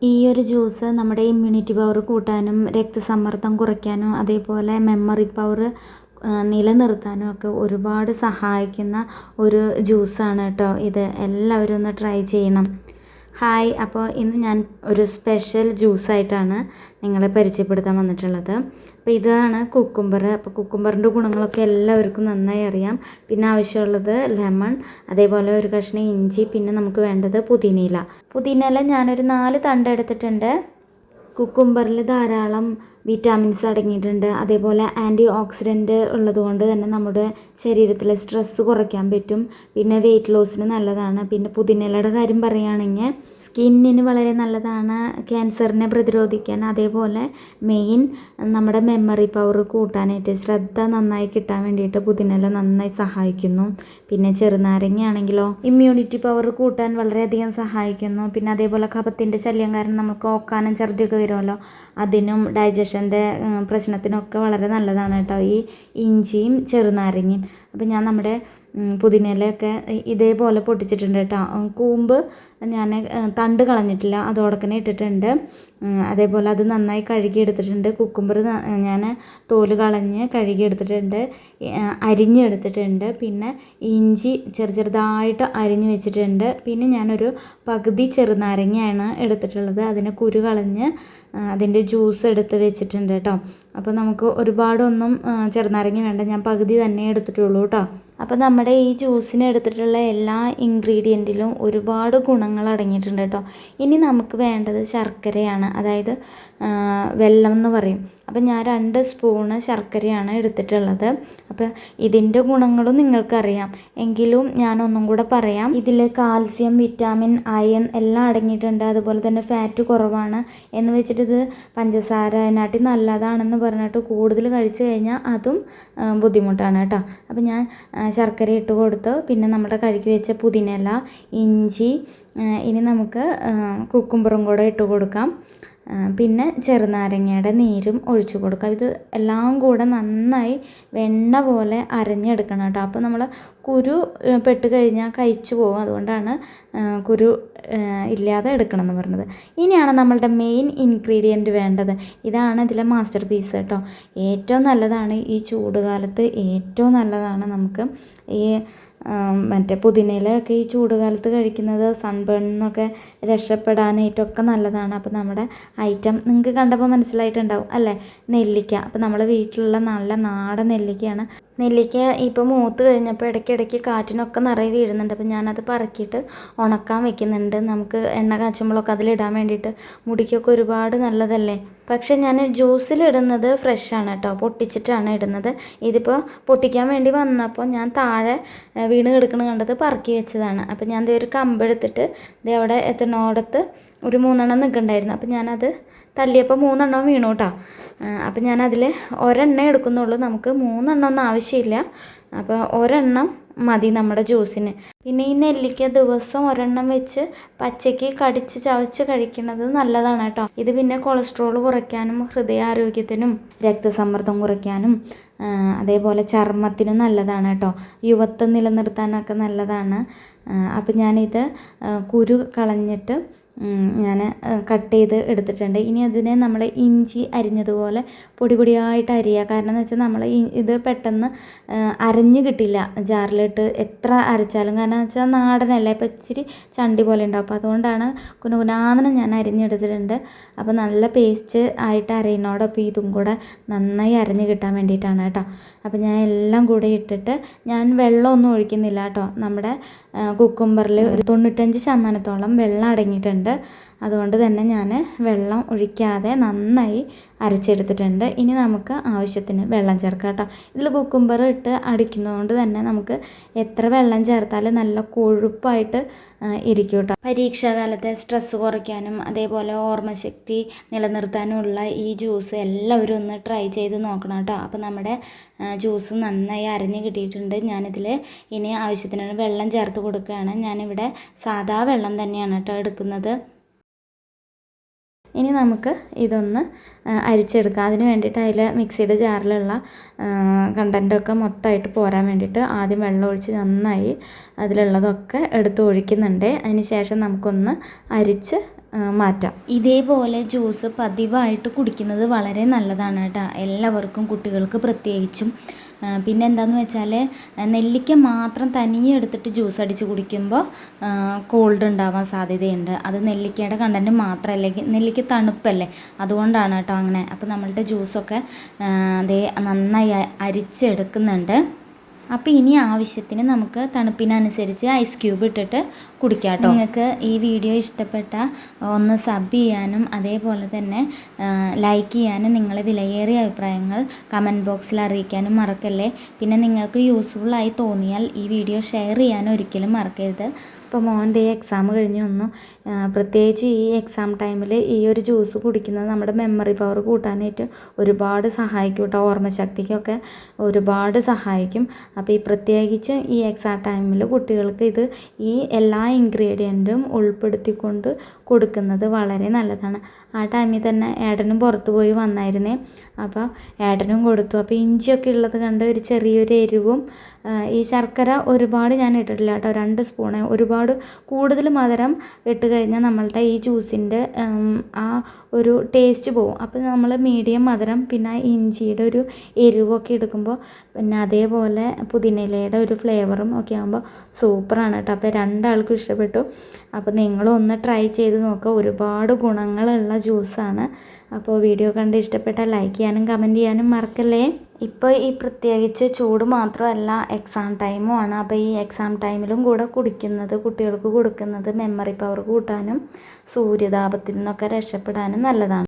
ഈ ഒരു ജ്യൂസ് നമ്മുടെ ഇമ്മ്യൂണിറ്റി പവർ കൂട്ടാനും രക്തസമ്മർദ്ദം കുറയ്ക്കാനും അതേപോലെ മെമ്മറി പവർ നിലനിർത്താനും ഒക്കെ ഒരുപാട് സഹായിക്കുന്ന ഒരു ജ്യൂസാണ് കേട്ടോ ഇത്. എല്ലാവരും ഒന്ന് ട്രൈ ചെയ്യണം. ഹായ്, അപ്പോൾ ഇന്ന് ഞാൻ ഒരു സ്പെഷ്യൽ ജ്യൂസായിട്ടാണ് നിങ്ങളെ പരിചയപ്പെടുത്താൻ വന്നിട്ടുള്ളത്. അപ്പോൾ ഇതാണ് കുക്കുംബർ. അപ്പോൾ കുക്കുംബറിൻ്റെ ഗുണങ്ങളൊക്കെ എല്ലാവർക്കും നന്നായി അറിയാം. പിന്നെ ആവശ്യമുള്ളത് ലെമൺ, അതേപോലെ ഒരു കഷ്ണം ഇഞ്ചി, പിന്നെ നമുക്ക് വേണ്ടത് പുതിനയില. പുതിനയില ഞാനൊരു 4 തണ്ട് എടുത്തിട്ടുണ്ട്. കുക്കുംബറിൽ ധാരാളം വിറ്റാമിൻസ് അടങ്ങിയിട്ടുണ്ട്. അതേപോലെ ആൻറ്റി ഓക്സിഡൻറ്റ് ഉള്ളതുകൊണ്ട് തന്നെ നമ്മുടെ ശരീരത്തിലെ സ്ട്രെസ്സ് കുറയ്ക്കാൻ പറ്റും. പിന്നെ വെയിറ്റ് ലോസിന് നല്ലതാണ്. പിന്നെ പുതിനയിലയുടെ കാര്യം പറയുകയാണെങ്കിൽ സ്കിന്നിന് വളരെ നല്ലതാണ്, ക്യാൻസറിനെ പ്രതിരോധിക്കാൻ. അതേപോലെ മെയിൻ നമ്മുടെ മെമ്മറി പവർ കൂട്ടാനായിട്ട്, ശ്രദ്ധ നന്നായി കിട്ടാൻ വേണ്ടിയിട്ട് പുതിനയില നന്നായി സഹായിക്കുന്നു. പിന്നെ ചെറുനാരങ്ങയാണെങ്കിലോ ഇമ്മ്യൂണിറ്റി പവർ കൂട്ടാൻ വളരെയധികം സഹായിക്കുന്നു. പിന്നെ അതേപോലെ കഫത്തിൻ്റെ ശല്യം കാരണം നമുക്ക് ഓക്കാനം ഛർദിയൊക്കെ വരുമല്ലോ, അതിനും ഡൈജഷൻ്റെ പ്രശ്നത്തിനൊക്കെ വളരെ നല്ലതാണ് കേട്ടോ ഈ ഇഞ്ചിയും ചെറുനാരങ്ങയും. അപ്പം ഞാൻ നമ്മുടെ പുതിനയിലയൊക്കെ ഇതേപോലെ പൊട്ടിച്ചിട്ടുണ്ട് കേട്ടോ. കൂമ്പ് ഞാൻ തണ്ട് കളഞ്ഞിട്ടില്ല, അതോടക്കനെ ഇട്ടിട്ടുണ്ട്. അതേപോലെ അത് നന്നായി കഴുകിയെടുത്തിട്ടുണ്ട്. കുക്കുംബർ ഞാൻ തോല് കളഞ്ഞ് കഴുകിയെടുത്തിട്ടുണ്ട്, അരിഞ്ഞെടുത്തിട്ടുണ്ട്. പിന്നെ ഇഞ്ചി ചെറുതായിട്ട് അരിഞ്ഞ് വെച്ചിട്ടുണ്ട്. പിന്നെ ഞാനൊരു പകുതി ചെറുനാരങ്ങയാണ് എടുത്തിട്ടുള്ളത്, അതിനെ കുരു കളഞ്ഞ് അതിൻ്റെ ജ്യൂസ് എടുത്ത് വെച്ചിട്ടുണ്ട് കേട്ടോ. അപ്പോൾ നമുക്ക് ഒരുപാടൊന്നും ചെറുനാരങ്ങ വേണ്ട, ഞാൻ പകുതി തന്നെ എടുത്തിട്ടുള്ളൂ കേട്ടോ. അപ്പോൾ നമ്മുടെ ഈ ജ്യൂസിന് എടുത്തിട്ടുള്ള എല്ലാ ഇൻഗ്രീഡിയൻറ്റിലും ഒരുപാട് ഗുണങ്ങൾ അടങ്ങിയിട്ടുണ്ട് കേട്ടോ. ഇനി നമുക്ക് വേണ്ടത് ശർക്കരയാണ്, അതായത് വെള്ളം എന്ന് പറയും. അപ്പം ഞാൻ 2 സ്പൂണ് ശർക്കരയാണ് എടുത്തിട്ടുള്ളത്. അപ്പോൾ ഇതിൻ്റെ ഗുണങ്ങളും നിങ്ങൾക്കറിയാം, എങ്കിലും ഞാനൊന്നും കൂടെ പറയാം. ഇതിൽ കാൽസ്യം, വിറ്റാമിൻ, അയൺ എല്ലാം അടങ്ങിയിട്ടുണ്ട്. അതുപോലെ തന്നെ ഫാറ്റ് കുറവാണ് എന്ന് വെച്ചിട്ട് ഇത് പഞ്ചസാര അതിനാട്ടി നല്ലതാണെന്ന് പറഞ്ഞിട്ട് കൂടുതൽ കഴിച്ചു കഴിഞ്ഞാൽ അതും ബുദ്ധിമുട്ടാണ് കേട്ടോ. അപ്പം ഞാൻ ശർക്കര ഇട്ട് കൊടുത്തു. പിന്നെ നമ്മുടെ കഴുകി വെച്ച പുതിനയില, ഇഞ്ചി, ഇനി നമുക്ക് കുക്കുംബറും കൂടെ ഇട്ട് കൊടുക്കാം. പിന്നെ ചെറുനാരങ്ങയുടെ നീരും ഒഴിച്ചു കൊടുക്കാം. ഇത് എല്ലാം കൂടെ നന്നായി വെണ്ണ പോലെ അരഞ്ഞെടുക്കണം കേട്ടോ. അപ്പോൾ നമ്മൾ കുരു പെട്ട് കഴിഞ്ഞാൽ കഴിച്ചു പോകും, അതുകൊണ്ടാണ് കുരു ഇല്ലാതെ എടുക്കണം എന്ന് പറഞ്ഞത്. ഇനിയാണ് നമ്മളുടെ മെയിൻ ഇൻഗ്രീഡിയൻറ്റ് വേണ്ടത്. ഇതാണ് ഇതിലെ മാസ്റ്റർ പീസ് കേട്ടോ. ഏറ്റവും നല്ലതാണ് ഈ ചൂടുകാലത്ത്, ഏറ്റവും നല്ലതാണ് നമുക്ക് ഈ മറ്റേ പുതിനയിലൊക്കെ ഈ ചൂടുകാലത്ത് കഴിക്കുന്നത് സൺബേണിന്നൊക്കെ രക്ഷപ്പെടാനായിട്ടൊക്കെ നല്ലതാണ്. അപ്പോൾ നമ്മുടെ ഐറ്റം നിങ്ങൾക്ക് കണ്ടപ്പോൾ മനസ്സിലായിട്ടുണ്ടാവും അല്ലേ, നെല്ലിക്ക. അപ്പോൾ നമ്മുടെ വീട്ടിലുള്ള നല്ല നാടൻ നെല്ലിക്കയാണ്. നെല്ലിക്ക ഇപ്പോൾ മൂത്ത് കഴിഞ്ഞപ്പോൾ ഇടയ്ക്കിടയ്ക്ക് കാറ്റിനൊക്കെ നിറയെ വീഴുന്നുണ്ട്. അപ്പോൾ ഞാനത് പറക്കിയിട്ട് ഉണക്കാൻ വെക്കുന്നുണ്ട്. നമുക്ക് എണ്ണ കാച്ചുമ്പോഴൊക്കെ അതിലിടാൻ വേണ്ടിയിട്ട്, മുടിക്കൊക്കെ ഒരുപാട് നല്ലതല്ലേ. പക്ഷെ ഞാൻ ജ്യൂസിലിടുന്നത് ഫ്രഷാണ് കേട്ടോ, പൊട്ടിച്ചിട്ടാണ് ഇടുന്നത്. ഇതിപ്പോൾ പൊട്ടിക്കാൻ വേണ്ടി വന്നപ്പോൾ ഞാൻ താഴെ വീണ് കിടക്കണ കണ്ടത് പറക്കി വെച്ചതാണ്. അപ്പോൾ ഞാൻ ഒരു കമ്പെടുത്തിട്ട് ഇത് അവിടെ എത്തണോടത്ത് ഒരു 3 നിൽക്കുന്നുണ്ടായിരുന്നു. അപ്പോൾ ഞാനത് തല്ലിയപ്പോൾ 3 വീണു കേട്ടോ. അപ്പം ഞാനതിൽ ഒരെണ്ണം എടുക്കുന്നുള്ളൂ, നമുക്ക് 3 ആവശ്യമില്ല. അപ്പോൾ ഒരെണ്ണം മതി നമ്മുടെ ജ്യൂസിന്. പിന്നെ ഈ നെല്ലിക്ക ദിവസം ഒരെണ്ണം വെച്ച് പച്ചയ്ക്ക് കടിച്ച് ചവച്ച് കഴിക്കുന്നത് നല്ലതാണ് കേട്ടോ. ഇത് പിന്നെ കൊളസ്ട്രോൾ കുറയ്ക്കാനും ഹൃദയാരോഗ്യത്തിനും രക്തസമ്മർദ്ദം കുറയ്ക്കാനും അതേപോലെ ചർമ്മത്തിനും നല്ലതാണ് കേട്ടോ. യുവത്വം നിലനിർത്താനൊക്കെ നല്ലതാണ്. അപ്പം ഞാനിത് കുരു കളഞ്ഞിട്ട് ഞാൻ കട്ട് ചെയ്ത് എടുത്തിട്ടുണ്ട്. ഇനി അതിനെ നമ്മൾ ഇഞ്ചി അരിഞ്ഞതുപോലെ പൊടി പൊടിയായിട്ട് അരിയുക. കാരണം എന്ന് വെച്ചാൽ നമ്മൾ ഇത് പെട്ടെന്ന് അരഞ്ഞ് കിട്ടില്ല ജാറിലിട്ട് എത്ര അരച്ചാലും. കാരണം എന്ന് വെച്ചാൽ നാടനല്ല, ഇപ്പോൾ ഇച്ചിരി ചണ്ടി പോലെ ഉണ്ടാവും. അപ്പോൾ അതുകൊണ്ടാണ് കുനുകുനാന്ന് ഞാൻ അരിഞ്ഞെടുത്തിട്ടുണ്ട്. അപ്പോൾ നല്ല പേസ്റ്റ് ആയിട്ട് അരയുന്നതോടൊപ്പം ഇതും കൂടെ നന്നായി അരഞ്ഞ് കിട്ടാൻ വേണ്ടിയിട്ടാണ് കേട്ടോ. അപ്പോൾ ഞാൻ എല്ലാം കൂടെ ഇട്ടിട്ട് ഞാൻ വെള്ളമൊന്നും ഒഴിക്കുന്നില്ല കേട്ടോ. നമ്മുടെ കുക്കുംബറിൽ ഒരു 95% വെള്ളം അടങ്ങിയിട്ടുണ്ട്. അതുകൊണ്ട് തന്നെ ഞാൻ വെള്ളം ഒഴിക്കാതെ നന്നായി അരച്ചെടുത്തിട്ടുണ്ട്. ഇനി നമുക്ക് ആവശ്യത്തിന് വെള്ളം ചേർക്കാം കേട്ടോ. ഇതിൽ കുക്കുംബർ ഇട്ട് അടിക്കുന്നതുകൊണ്ട് തന്നെ നമുക്ക് എത്ര വെള്ളം ചേർത്താലും നല്ല കൊഴുപ്പായിട്ട് ഇരിക്കും കേട്ടോ. പരീക്ഷാകാലത്തെ സ്ട്രെസ്സ് കുറയ്ക്കാനും അതേപോലെ ഓർമ്മശക്തി നിലനിർത്താനുമുള്ള ഈ ജ്യൂസ് എല്ലാവരും ഒന്ന് ട്രൈ ചെയ്ത് നോക്കണം കേട്ടോ. അപ്പോൾ നമ്മുടെ ജ്യൂസ് നന്നായി അരഞ്ഞ് കിട്ടിയിട്ടുണ്ട്. ഞാനിതിൽ ഇനി ആവശ്യത്തിന് വെള്ളം ചേർത്ത് കൊടുക്കുകയാണ്. ഞാനിവിടെ സാദാ വെള്ളം തന്നെയാണ് കേട്ടോ എടുക്കുന്നത്. ഇനി നമുക്ക് ഇതൊന്ന് അരിച്ചെടുക്കാം. അതിന് വേണ്ടിയിട്ട് അതിൽ മിക്സിയുടെ ജാറിലുള്ള കണ്ടൻറ്റൊക്കെ മൊത്തമായിട്ട് പോരാൻ വേണ്ടിയിട്ട് ആദ്യം വെള്ളം ഒഴിച്ച് നന്നായി അതിലുള്ളതൊക്കെ എടുത്ത് ഒഴിക്കുന്നുണ്ട്. അതിന് ശേഷം നമുക്കൊന്ന് അരിച്ച് മാറ്റാം. ഇതേപോലെ ജ്യൂസ് പതിവായിട്ട് കുടിക്കുന്നത് വളരെ നല്ലതാണ് കേട്ടോ, എല്ലാവർക്കും, കുട്ടികൾക്ക് പ്രത്യേകിച്ചും. പിന്നെ എന്താണെന്ന് വെച്ചാൽ നെല്ലിക്ക മാത്രം തനിയെ എടുത്തിട്ട് ജ്യൂസ് അടിച്ച് കുടിക്കുമ്പോൾ കോൾഡ് ഉണ്ടാവാൻ സാധ്യതയുണ്ട്. അത് നെല്ലിക്കയുടെ കണ്ടൻറ്റ് മാത്രമല്ല, നെല്ലിക്ക തണുപ്പല്ലേ, അതുകൊണ്ടാണ് കേട്ടോ അങ്ങനെ. അപ്പോൾ നമ്മളുടെ ജ്യൂസൊക്കെ അതേ നന്നായി അരിച്ചെടുക്കുന്നുണ്ട്. അപ്പോൾ ഇനി ആവശ്യത്തിന് നമുക്ക് തണുപ്പിനനുസരിച്ച് ഐസ് ക്യൂബ് ഇട്ടിട്ട് കുടിക്കാം കേട്ടോ. നിങ്ങൾക്ക് ഈ വീഡിയോ ഇഷ്ടപ്പെട്ട ഒന്ന് സബ് ചെയ്യാനും അതേപോലെ തന്നെ ലൈക്ക് ചെയ്യാനും നിങ്ങളെ വിലയേറിയ അഭിപ്രായങ്ങൾ കമൻറ്റ് ബോക്സിൽ അറിയിക്കാനും മറക്കല്ലേ. പിന്നെ നിങ്ങൾക്ക് യൂസ്ഫുള്ളായി തോന്നിയാൽ ഈ വീഡിയോ ഷെയർ ചെയ്യാനും ഒരിക്കലും മറക്കരുത്. ഇപ്പോൾ മോൻ്റെ എക്സാം കഴിഞ്ഞ് വന്നു. പ്രത്യേകിച്ച് ഈ എക്സാം ടൈമിൽ ഈ ഒരു ജ്യൂസ് കുടിക്കുന്നത് നമ്മുടെ മെമ്മറി പവർ കൂട്ടാനായിട്ട് ഒരുപാട് സഹായിക്കും കേട്ടോ, ഓർമ്മശക്തിക്കൊക്കെ ഒരുപാട് സഹായിക്കും. അപ്പോൾ ഈ പ്രത്യേകിച്ച് ഈ എക്സാം ടൈമിൽ കുട്ടികൾക്ക് ഈ എല്ലാ ഇൻഗ്രീഡിയൻറ്റും ഉൾപ്പെടുത്തിക്കൊണ്ട് കൊടുക്കുന്നത് വളരെ നല്ലതാണ്. ആ ടൈമിൽ തന്നെ ഏട്ടനും പുറത്ത് പോയി വന്നായിരുന്നേ, അപ്പോൾ ഏട്ടനും കൊടുത്തു. അപ്പോൾ ഇഞ്ചിയൊക്കെ ഉള്ളത് കണ്ട് ഒരു ചെറിയൊരു എരിവും, ഈ ശർക്കര ഒരുപാട് ഞാൻ ഇട്ടിട്ടില്ല കേട്ടോ, 2 സ്പൂണ്. ഒരുപാട് കൂടുതൽ മധുരം ഇട്ട് കഴിഞ്ഞാൽ നമ്മളുടെ ഈ ജ്യൂസിൻ്റെ ആ ഒരു ടേസ്റ്റ് പോകും. അപ്പോൾ നമ്മൾ മീഡിയം മധുരം പിന്നെ ഇഞ്ചിയുടെ ഒരു എരിവൊക്കെ എടുക്കുമ്പോൾ പിന്നെ അതേപോലെ പുതിനയിലയുടെ ഒരു ഫ്ലേവറും ഒക്കെ ആകുമ്പോൾ സൂപ്പറാണ് കേട്ടോ. അപ്പോൾ 2 ആൾക്കും ഇഷ്ടപ്പെട്ടു. അപ്പോൾ നിങ്ങളൊന്ന് ട്രൈ ചെയ്ത് നോക്കുക, ഒരുപാട് ഗുണങ്ങളുള്ള ജ്യൂസാണ്. അപ്പോൾ വീഡിയോ കണ്ട് ഇഷ്ടപ്പെട്ടാൽ ലൈക്ക് ചെയ്യാനും കമൻറ്റ് ചെയ്യാനും മറക്കല്ലേ. ഇപ്പോൾ ഈ പ്രത്യേകിച്ച് ചൂട് മാത്രമല്ല, എക്സാം ടൈമും ആണ്. അപ്പോൾ ഈ എക്സാം ടൈമിലും കൂടെ കുടിക്കുന്നത്, കുട്ടികൾക്ക് കൊടുക്കുന്നത് മെമ്മറി പവർ കൂട്ടാനും സൂര്യതാപത്തിൽ നിന്നൊക്കെ രക്ഷപ്പെടാനും നല്ലതാണ്.